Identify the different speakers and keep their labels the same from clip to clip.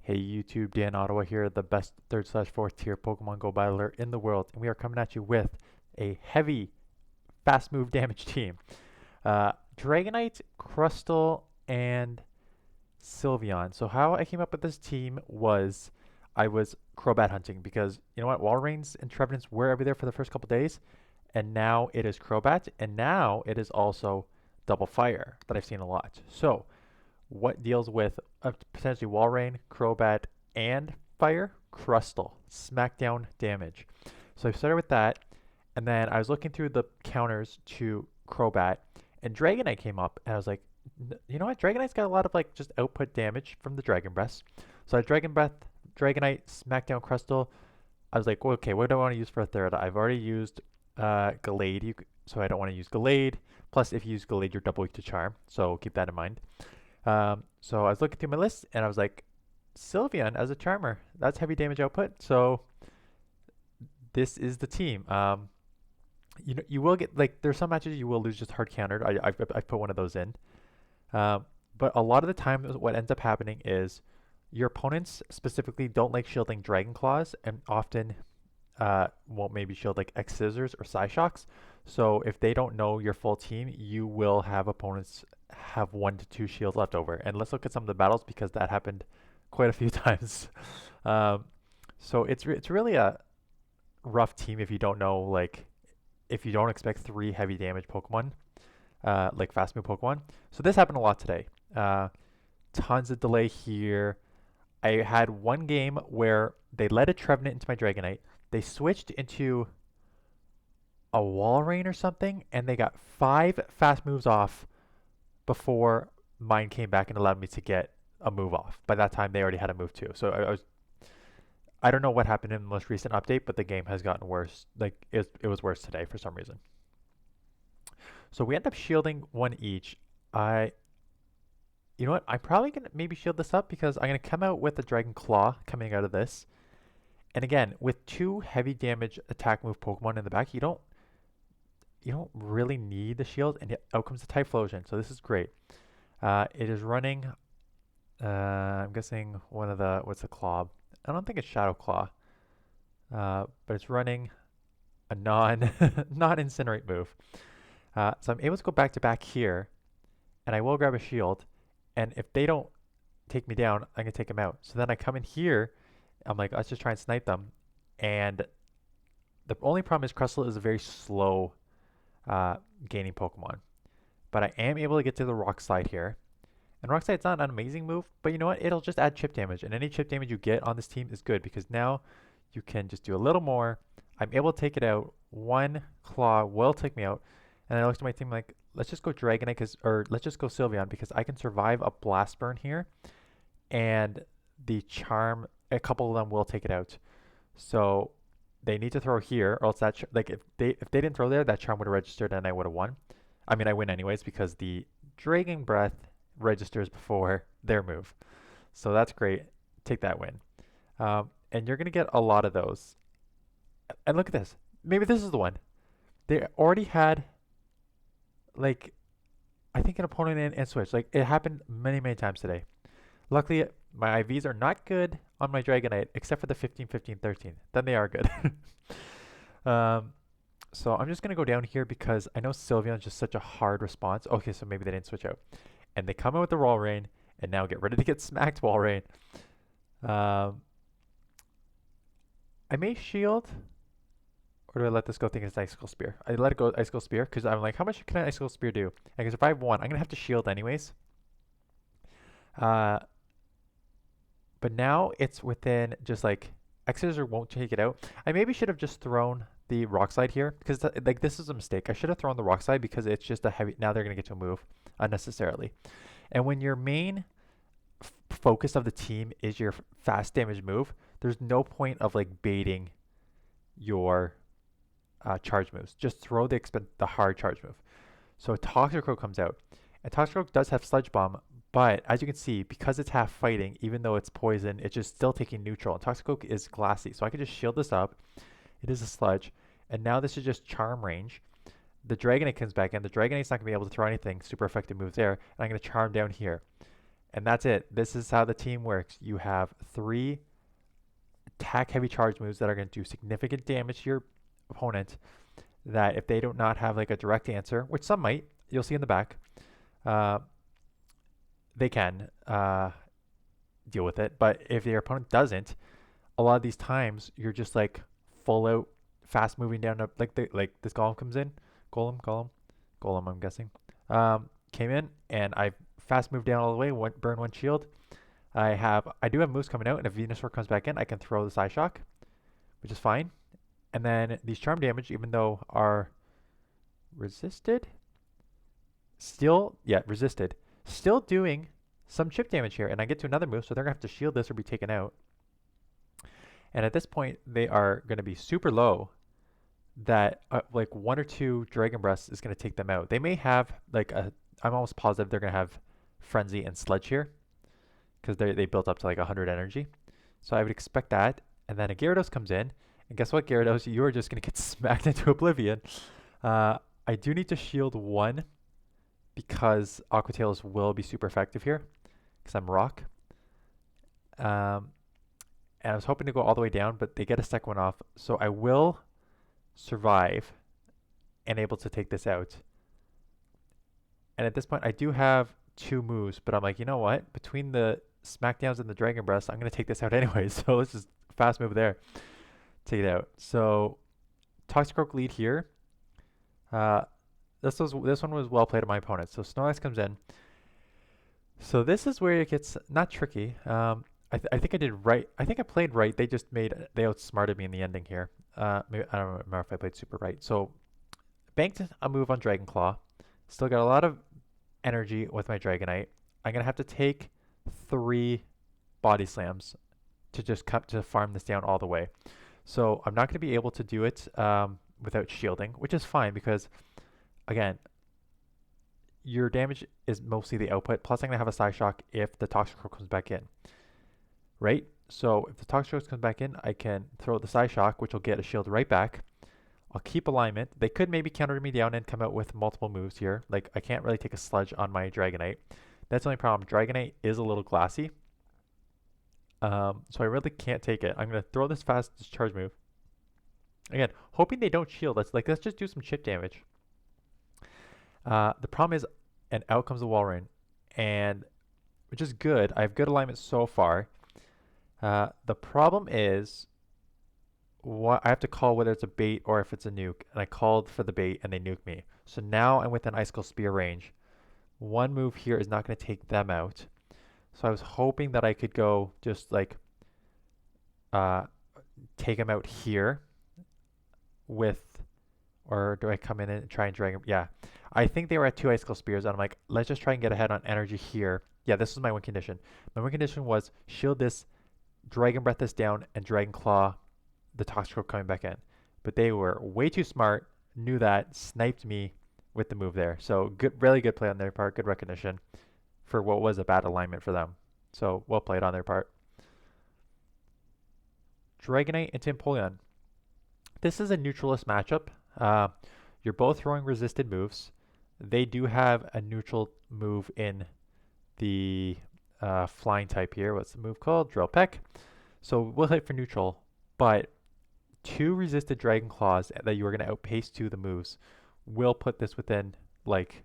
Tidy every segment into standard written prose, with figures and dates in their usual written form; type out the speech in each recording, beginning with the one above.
Speaker 1: Hey YouTube, Dan Ottawa here, the best 3rd/4th tier Pokemon Go battler in the world, and we are coming at you with a heavy, fast move damage team. Dragonite, Crustle, and Sylveon. So how I came up with this team was I was Crobat hunting because you know what, Walreins and Trevenants were over there for the first couple days, and now it is Crobat, and now it is also Double Fire that I've seen a lot. So what deals with potentially Walrein, Crobat, and Fire? Crustle. Smackdown damage. So I started with that, and then I was looking through the counters to Crobat, and Dragonite came up, and I was like, you know what? Dragonite's got a lot of like just output damage from the Dragon Breath. So I Dragon Breath, Dragonite, Smackdown, Crustle. I was like, well, okay, what do I want to use for a third? I've already used Gallade, so I don't want to use Gallade. Plus, if you use Gallade, you're double weak to Charm, so keep that in mind. So I was looking through my list and I was like, Sylveon as a charmer, that's heavy damage output. So this is the team. You know, you will get like there's some matches you will lose just hard countered. I've put one of those in. But a lot of the time, what ends up happening is your opponents specifically don't like shielding Dragon Claws and often won't maybe shield like X Scissors or Psyshocks. So if they don't know your full team, you will have opponents have 1 to 2 shields left over. And let's look at some of the battles because that happened quite a few times. Um, so it's really a rough team if you don't know like if you don't expect 3 heavy damage Pokemon, like fast move Pokemon. So this happened a lot today. Tons of delay here. I had one game where they led a Trevenant into my Dragonite. They switched into a Walrein or something, and they got 5 fast moves off before mine came back and allowed me to get a move off. By that time, they already had a move too. So I don't know what happened in the most recent update, but the game has gotten worse. Like it was worse today for some reason. So we end up shielding one each. You know what? I'm probably gonna maybe shield this up because I'm gonna come out with a Dragon Claw coming out of this. And again, with 2 heavy damage attack move Pokemon in the back, you don't really need the shield, and out comes the Typhlosion. So this is great. It is running. I'm guessing one of the what's the claw? I don't think it's Shadow Claw, but it's running a non non incinerate move. So I'm able to go back to back here, and I will grab a shield. And if they don't take me down, I'm gonna take them out. So then I come in here. I'm like, let's just try and snipe them. And the only problem is Crustle is a very slow gaining Pokemon. But I am able to get to the Rock Slide here. And Rock Slide's not an amazing move, but you know what? It'll just add chip damage. And any chip damage you get on this team is good because now you can just do a little more. I'm able to take it out. One Claw will take me out. And I looked at my team like, let's just go Dragonite, or let's just go Sylveon because I can survive a Blast Burn here. And the Charm, a couple of them will take it out. So they need to throw here, or else that like if they didn't throw there, that Charm would have registered and I would have won. I mean, I win anyways because the Dragon Breath registers before their move. So that's great. Take that win. And you're gonna get a lot of those. And look at this. Maybe this is the one. They already had like I think an opponent and switch. Like it happened many times today. Luckily, my IVs are not good on my Dragonite, except for the 15, 15, 13. Then they are good. So I'm just going to go down here because I know Sylveon is just such a hard response. Okay, so maybe they didn't switch out. And they come out with the Walrein, and now get ready to get smacked, Walrein. I may shield, or do I let this go think it's Icicle Spear? I let it go Icicle Spear because I'm like, how much can an Icicle Spear do? Because if I have 1, I'm going to have to shield anyways. But now it's within just like X's or won't take it out. I maybe should have just thrown the Rock Slide here because like this is a mistake. I should have thrown the Rock Slide because it's just a heavy. Now they're gonna get to a move unnecessarily. And when your main focus of the team is your fast damage move, there's no point of like baiting your charge moves. Just throw the hard charge move. So Toxicroak comes out, and Toxicroak does have Sludge Bomb. But as you can see, because it's half fighting, even though it's poison, it's just still taking neutral. And Toxicroak is glassy, so I can just shield this up. It is a sludge. And now this is just charm range. The Dragonite comes back in. The Dragonite's not going to be able to throw anything. Super effective moves there. And I'm going to charm down here. And that's it. This is how the team works. You have 3 attack heavy charge moves that are going to do significant damage to your opponent, that if they do not have like a direct answer, which some might, you'll see in the back, uh, they can deal with it. But if your opponent doesn't, a lot of these times you're just like full out fast moving down to, like this golem comes in, golem I'm guessing, came in, and I fast moved down all the way, burn 1 shield. I do have moves coming out, and if Venusaur comes back in, I can throw the Psyshock, which is fine. And then these charm damage, even though are resisted, resisted, still doing some chip damage here. And I get to another move, so they're gonna have to shield this or be taken out. And at this point, they are gonna be super low, that like 1 or 2 Dragon Breaths is gonna take them out. They may have like I'm almost positive they're gonna have Frenzy and Sludge here, because they built up to like 100 energy. So I would expect that. And then a Gyarados comes in. And guess what, Gyarados? You are just going to get smacked into oblivion. I do need to shield 1 because Aqua Tails will be super effective here because I'm Rock. And I was hoping to go all the way down, but they get a second one off. So I will survive and able to take this out. And at this point, I do have 2 moves, but I'm like, you know what? Between the Smackdowns and the Dragon Breath, I'm going to take this out anyway. So let's just fast move there. Take it out. So Toxicroak lead here. This one was well played of my opponent. So Snorlax comes in. So this is where it gets not tricky. I think I did right. I think I played right. They outsmarted me in the ending here. Maybe I don't remember if I played super right. So banked a move on Dragon Claw. Still got a lot of energy with my Dragonite. I'm gonna have to take 3 body slams to just to farm this down all the way. So I'm not going to be able to do it without shielding, which is fine because, again, your damage is mostly the output. Plus, I'm going to have a Psyshock if the Toxicroak comes back in, right? So if the Toxicroak comes back in, I can throw the Psyshock, which will get a shield right back. I'll keep alignment. They could maybe counter me down and come out with multiple moves here. Like, I can't really take a Sludge on my Dragonite. That's the only problem. Dragonite is a little glassy. So I really can't take it. I'm going to throw this fast discharge move. Again, hoping they don't shield. Let's just do some chip damage. The problem is, and out comes the Walrein, and which is good. I have good alignment so far. The problem is, I have to call whether it's a bait or if it's a nuke, and I called for the bait and they nuked me. So now I'm within Icicle Spear range. 1 move here is not going to take them out. So I was hoping that I could go just like take him out here with, or do I come in and try and drag him? Yeah, I think they were at 2 Icicle Spears, and I'm like, let's just try and get ahead on energy here. Yeah, this was my win condition. My win condition was shield this, Dragon Breath this down, and Dragon Claw the Toxicroak coming back in. But they were way too smart, knew that, sniped me with the move there. So good, really good play on their part, good recognition for what was a bad alignment for them. So well played on their part. Dragonite into Empoleon. This is a neutralist matchup. You're both throwing resisted moves. They do have a neutral move in the flying type here. What's the move called? Drill Peck. So we'll hit for neutral, but 2 resisted Dragon Claws that you are going to outpace 2 of the moves will put this within, like,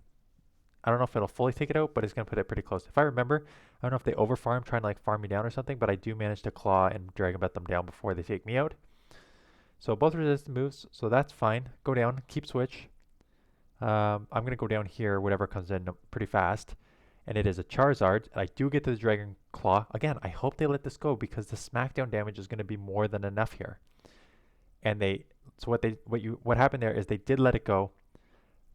Speaker 1: I don't know if it'll fully take it out, but it's going to put it pretty close. If I remember, I don't know if they overfarm, trying to like farm me down or something, but I do manage to claw and Dragon Breath them down before they take me out. So both resistant moves, so that's fine. Go down, keep switch. I'm going to go down here, whatever comes in pretty fast. And it is a Charizard. I do get to the Dragon Claw. Again, I hope they let this go because the smackdown damage is going to be more than enough here. And what happened there is they did let it go.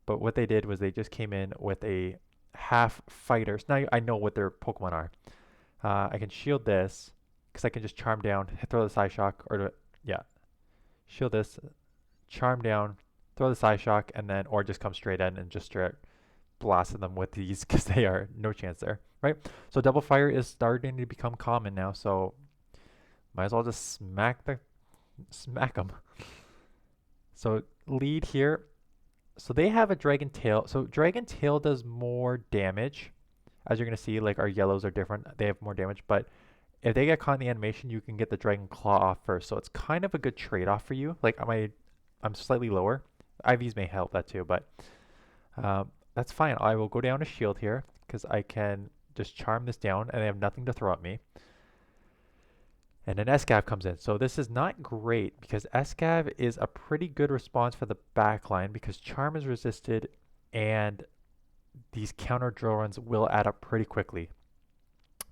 Speaker 1: But what they did was they just came in with a half fighter. So now I know what their Pokemon are. I can shield this because I can just charm down, throw the Psyshock, shield this, charm down, throw the Psyshock, and then or just come straight in and just start blasting them with these because they are no chance there, right? So double fire is starting to become common now. So might as well just smack them. So lead here. So they have a Dragon Tail. So Dragon Tail does more damage As you're going to see, like our yellows are different. They have more damage, but if they get caught in the animation, you can get the Dragon Claw off first. So it's kind of a good trade-off for you. Like I'm slightly lower. IVs may help that too, but that's fine. I will go down a shield here because I can just charm this down and they have nothing to throw at me. And then Escav comes in. So this is not great because Escav is a pretty good response for the back line because Charm is resisted and these counter drill runs will add up pretty quickly.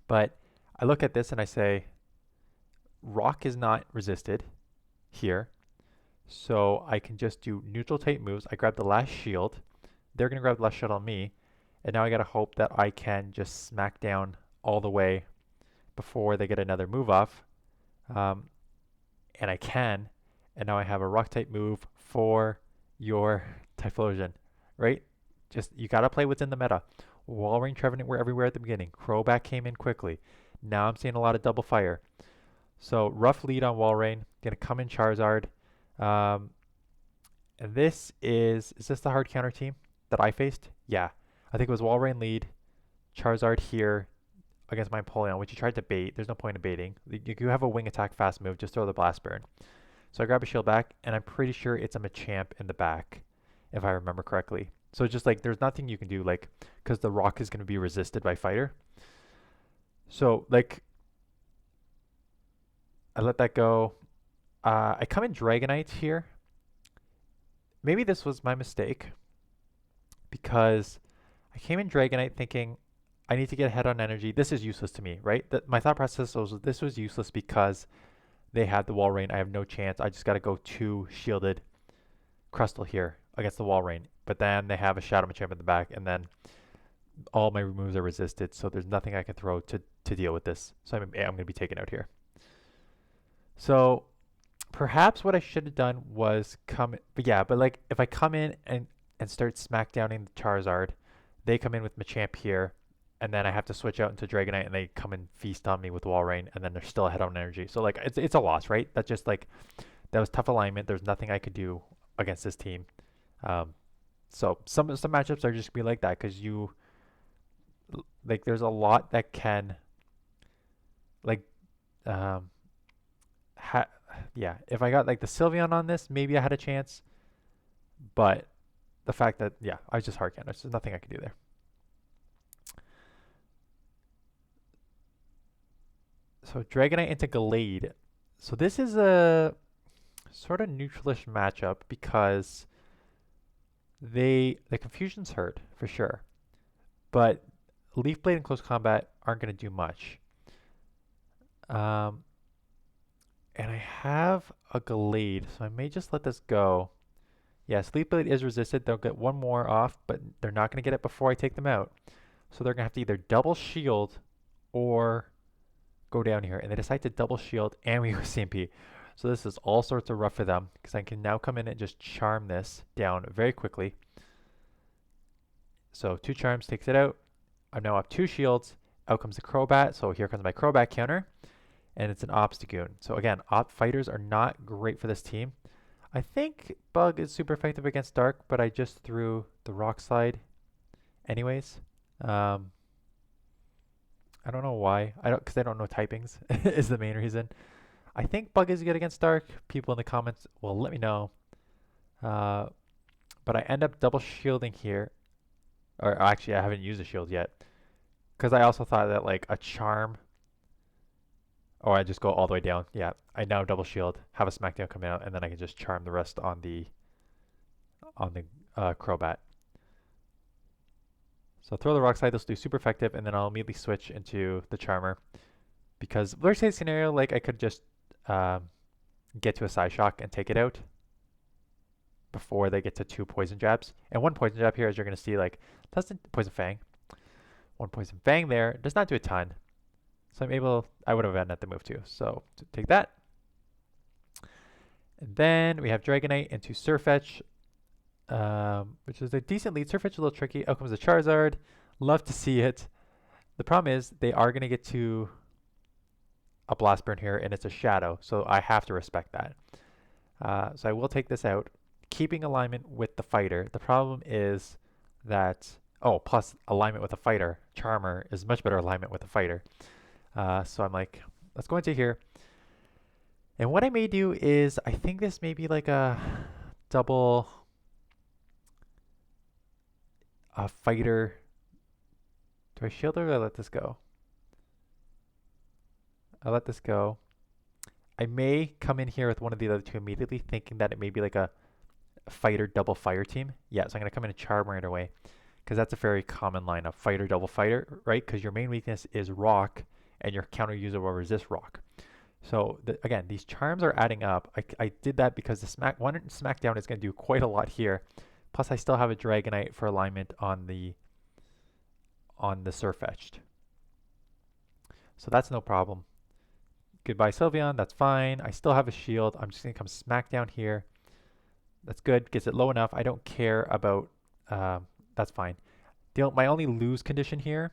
Speaker 1: But I look at this and I say, Rock is not resisted here. So I can just do neutral type moves. I grab the last shield. They're going to grab the last shield on me. And now I got to hope that I can just smack down all the way before they get another move off. And I can. And now I have a rock type move for your Typhlosion, right? Just, you got to play what's in the meta. Walrein, Trevenant were everywhere at the beginning. Crobat came in quickly. Now I'm seeing a lot of double fire. So rough lead on Walrein. Going to come in Charizard. And this is this the hard counter team that I faced? Yeah. I think it was Walrein lead, Charizard here against my Empoleon, which he tried to bait. There's no point in baiting. You have a wing attack fast move, just throw the blast burn. So I grab a shield back, and I'm pretty sure it's a Machamp in the back, if I remember correctly. So just like, there's nothing you can do, like, because the rock is going to be resisted by fighter. So, like, I let that go. I come in Dragonite here. Maybe this was my mistake, because I came in Dragonite thinking, I need to get ahead on energy. This is useless to me, right? My thought process was this was useless because they had the Walrein. I have no chance. I just got to go 2 shielded Crustle here against the Walrein. But then they have a Shadow Machamp in the back, and then all my moves are resisted, so there's nothing I can throw to deal with this. So I'm going to be taken out here. So perhaps what I should have done was but like if I come in and start smackdowning the Charizard, they come in with Machamp here, and then I have to switch out into Dragonite, and they come and feast on me with Walrein, and then they're still ahead on energy. So like it's a loss, right? That's just like, that was tough alignment. There's nothing I could do against this team. So some matchups are just gonna be like that because there's a lot that can like yeah. If I got like the Sylveon on this, maybe I had a chance, but the fact that I was just hard counter. There's nothing I could do there. So Dragonite into Gallade. So this is a sort of neutralish matchup because the confusion's hurt for sure, but Leaf Blade and Close Combat aren't going to do much. And I have a Gallade, so I may just let this go. Yes, Leaf Blade is resisted. They'll get 1 more off, but they're not going to get it before I take them out. So they're going to have to either double shield or go down here. And they decide to double shield and we go CMP. So this is all sorts of rough for them because I can now come in and just charm this down very quickly. So 2 charms takes it out. I'm now up 2 shields. Out comes the Crobat. So here comes my Crobat counter. And it's an Obstagoon. So again, Op fighters are not great for this team. I think Bug is super effective against Dark, but I just threw the Rock Slide anyways. I don't know why. Because I don't know typings is the main reason. I think Bug is good against Dark. People in the comments will let me know. But I end up double shielding here. Or actually, I haven't used a shield yet. Because I also thought that like a Charm. Or I just go all the way down. Yeah, I now double shield, have a Smackdown come out, and then I can just charm the rest on the Crobat. So throw the Rock Slide, this will do super effective, and then I'll immediately switch into the Charmer. Because worst case scenario, like I could just get to a Psyshock and take it out before they get to 2 Poison Jabs. And 1 Poison Jab here, as you're going to see, like, doesn't Poison Fang. 1 Poison Fang there, does not do a ton. So I would have ended the move too. So take that. And then we have Dragonite into Surfetch, which is a decent lead. Surfetch is a little tricky. Out comes the Charizard. Love to see it. The problem is they are going to get to a Blast Burn here, and it's a Shadow. So I have to respect that. So I will take this out, keeping alignment with the fighter. The problem is that Oh, plus alignment with a fighter. Charmer is much better alignment with a fighter. So I'm like, let's go into here. And what I may do is, I think this may be like a double fighter. Do I shield or do I let this go? I let this go. I may come in here with one of the other two immediately, thinking that it may be like a fighter double fire team. Yeah, so I'm going to come in and Charmer right away, because that's a very common line of fighter double fighter, right? Because your main weakness is rock, and your counter user will resist rock. So again, these charms are adding up. I did that because the one smackdown is going to do quite a lot here. Plus, I still have a Dragonite for alignment on the Surfetched. So that's no problem. Goodbye Sylveon, that's fine. I still have a shield. I'm just going to come smack down here. That's good, gets it low enough. I don't care about, that's fine. My only lose condition here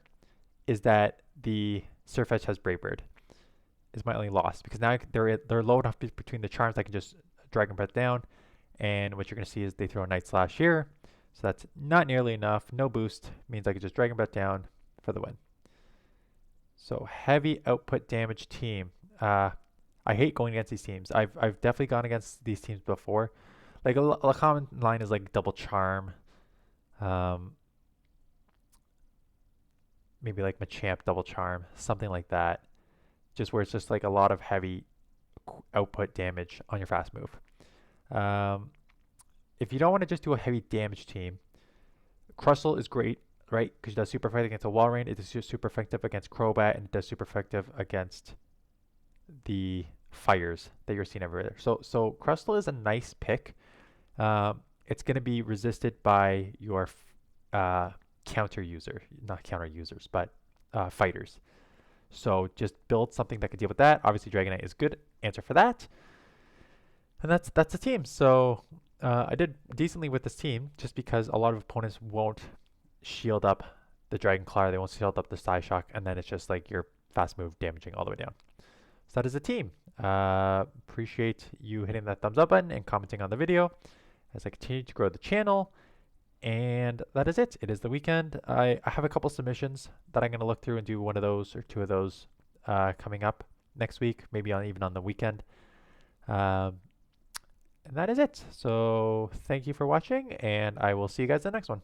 Speaker 1: is that the Surfetch has Brave Bird. Is my only loss, because now they're low enough between the charms I can just Dragon Breath down, and what you're going to see is they throw a Night Slash here, so that's not nearly enough. No boost means I can just Dragon Breath down for the win. So heavy output damage team. I hate going against these teams. I've definitely gone against these teams before. Like a common line is like double charm, maybe like Machamp double charm, something like that. Just where it's just like a lot of heavy output damage on your fast move. If you don't want to just do a heavy damage team, Crustle is great, right? Because it does super effective against a Walrein, it is super effective against Crobat, and it does super effective against the fires that you're seeing everywhere. So Crustle is a nice pick. It's going to be resisted by your counter user, not counter users, but fighters. So just build something that can deal with that. Obviously, Dragonite is good answer for that. And that's the team. So I did decently with this team, just because a lot of opponents won't shield up the Dragon Claw, they won't shield up the Psyshock, and then it's just like your fast move damaging all the way down. So that is a team. Appreciate you hitting that thumbs up button and commenting on the video as I continue to grow the channel. And that is it. It is the weekend. I have a couple submissions that I'm going to look through and do one of those or two of those coming up next week, maybe even on the weekend. And that is it. So thank you for watching, and I will see you guys in the next one.